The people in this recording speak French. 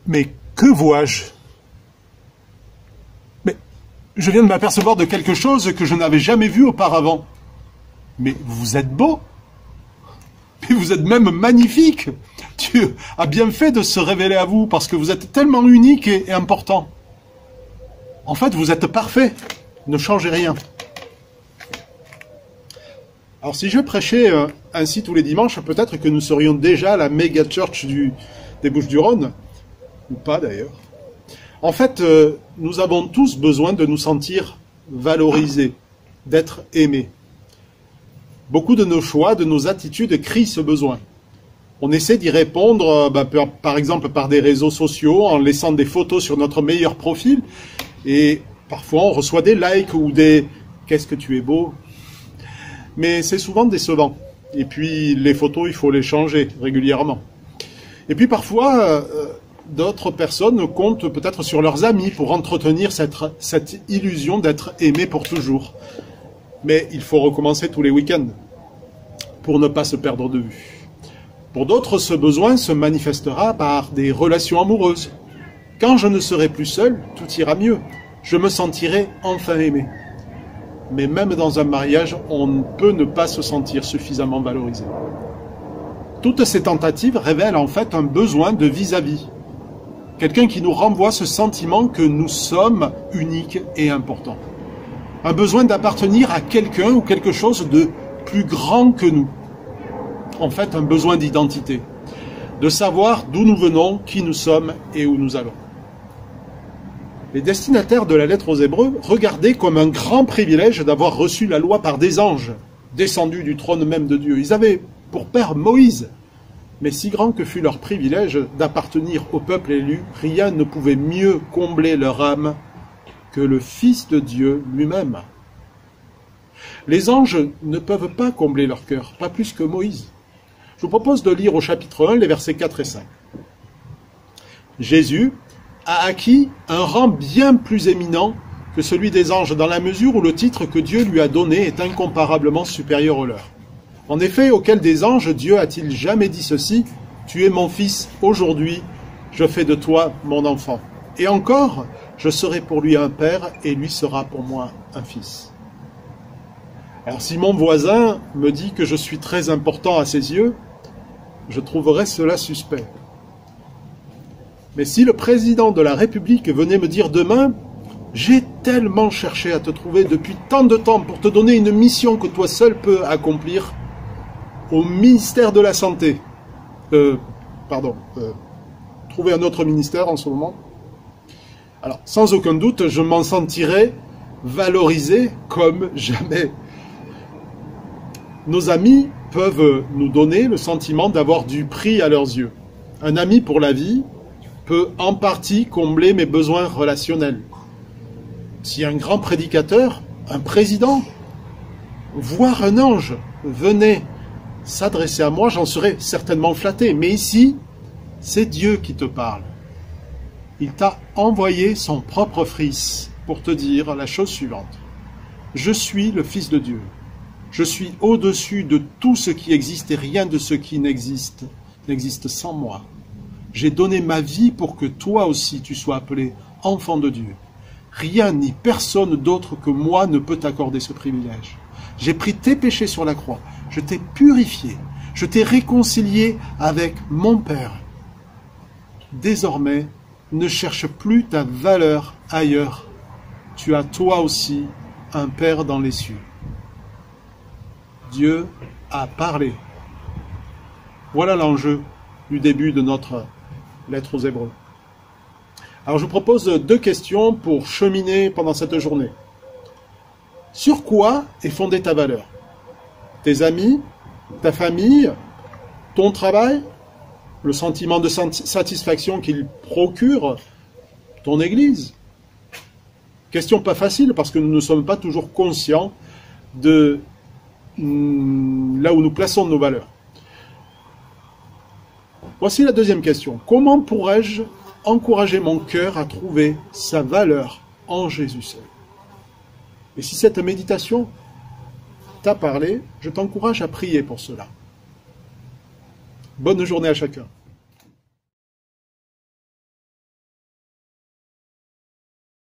Mais que vois-je? Mais je viens de m'apercevoir de quelque chose que je n'avais jamais vu auparavant. Mais vous êtes beau. Mais vous êtes même magnifique. Dieu a bien fait de se révéler à vous parce que vous êtes tellement unique et important. En fait, vous êtes parfait. Ne changez rien. Alors si je prêchais ainsi tous les dimanches, peut-être que nous serions déjà la méga church des Bouches-du-Rhône. Ou pas d'ailleurs. En fait, nous avons tous besoin de nous sentir valorisés, d'être aimés. Beaucoup de nos choix, de nos attitudes crient ce besoin. On essaie d'y répondre, par exemple par des réseaux sociaux, en laissant des photos sur notre meilleur profil. Et parfois on reçoit des likes ou des « qu'est-ce que tu es beau ?» Mais c'est souvent décevant. Et puis les photos, il faut les changer régulièrement. Et puis parfois, d'autres personnes comptent peut-être sur leurs amis pour entretenir cette illusion d'être aimé pour toujours. Mais il faut recommencer tous les week-ends pour ne pas se perdre de vue. Pour d'autres, ce besoin se manifestera par des relations amoureuses. Quand je ne serai plus seul, tout ira mieux. Je me sentirai enfin aimé. Mais même dans un mariage, on ne peut ne pas se sentir suffisamment valorisé. Toutes ces tentatives révèlent en fait un besoin de vis-à-vis. Quelqu'un qui nous renvoie ce sentiment que nous sommes uniques et importants. Un besoin d'appartenir à quelqu'un ou quelque chose de plus grand que nous. En fait, un besoin d'identité. De savoir d'où nous venons, qui nous sommes et où nous allons. Les destinataires de la lettre aux Hébreux regardaient comme un grand privilège d'avoir reçu la loi par des anges, descendus du trône même de Dieu. Ils avaient pour père Moïse. Mais si grand que fut leur privilège d'appartenir au peuple élu, rien ne pouvait mieux combler leur âme que le Fils de Dieu lui-même. Les anges ne peuvent pas combler leur cœur, pas plus que Moïse. Je vous propose de lire au chapitre 1, les versets 4 et 5. Jésus a acquis un rang bien plus éminent que celui des anges, dans la mesure où le titre que Dieu lui a donné est incomparablement supérieur au leur. En effet, auquel des anges Dieu a-t-il jamais dit ceci: « Tu es mon fils, aujourd'hui je fais de toi mon enfant. » Et encore, je serai pour lui un père et lui sera pour moi un fils. Alors si mon voisin me dit que je suis très important à ses yeux, je trouverais cela suspect. Mais si le président de la République venait me dire demain « J'ai tellement cherché à te trouver depuis tant de temps pour te donner une mission que toi seul peux accomplir au ministère de la Santé. » Trouver un autre ministère en ce moment. Alors, sans aucun doute, je m'en sentirais valorisé comme jamais. Nos amis peuvent nous donner le sentiment d'avoir du prix à leurs yeux. Un ami pour la vie peut en partie combler mes besoins relationnels. Si un grand prédicateur, un président, voire un ange venait s'adresser à moi, j'en serais certainement flatté. Mais ici, c'est Dieu qui te parle. Il t'a envoyé son propre fils pour te dire la chose suivante. Je suis le Fils de Dieu. Je suis au-dessus de tout ce qui existe et rien de ce qui n'existe sans moi. J'ai donné ma vie pour que toi aussi tu sois appelé enfant de Dieu. Rien ni personne d'autre que moi ne peut t'accorder ce privilège. J'ai pris tes péchés sur la croix. Je t'ai purifié. Je t'ai réconcilié avec mon Père. Désormais, ne cherche plus ta valeur ailleurs. Tu as toi aussi un Père dans les cieux. Dieu a parlé. Voilà l'enjeu du début de notre lettre aux Hébreux. Alors je vous propose 2 questions pour cheminer pendant cette journée. Sur quoi est fondée ta valeur? Tes amis, ta famille, ton travail, le sentiment de satisfaction qu'il procure, ton Église? Question pas facile parce que nous ne sommes pas toujours conscients de là où nous plaçons nos valeurs. Voici la 2e question. Comment pourrais-je encourager mon cœur à trouver sa valeur en Jésus seul? Et si cette méditation t'a parlé, je t'encourage à prier pour cela. Bonne journée à chacun.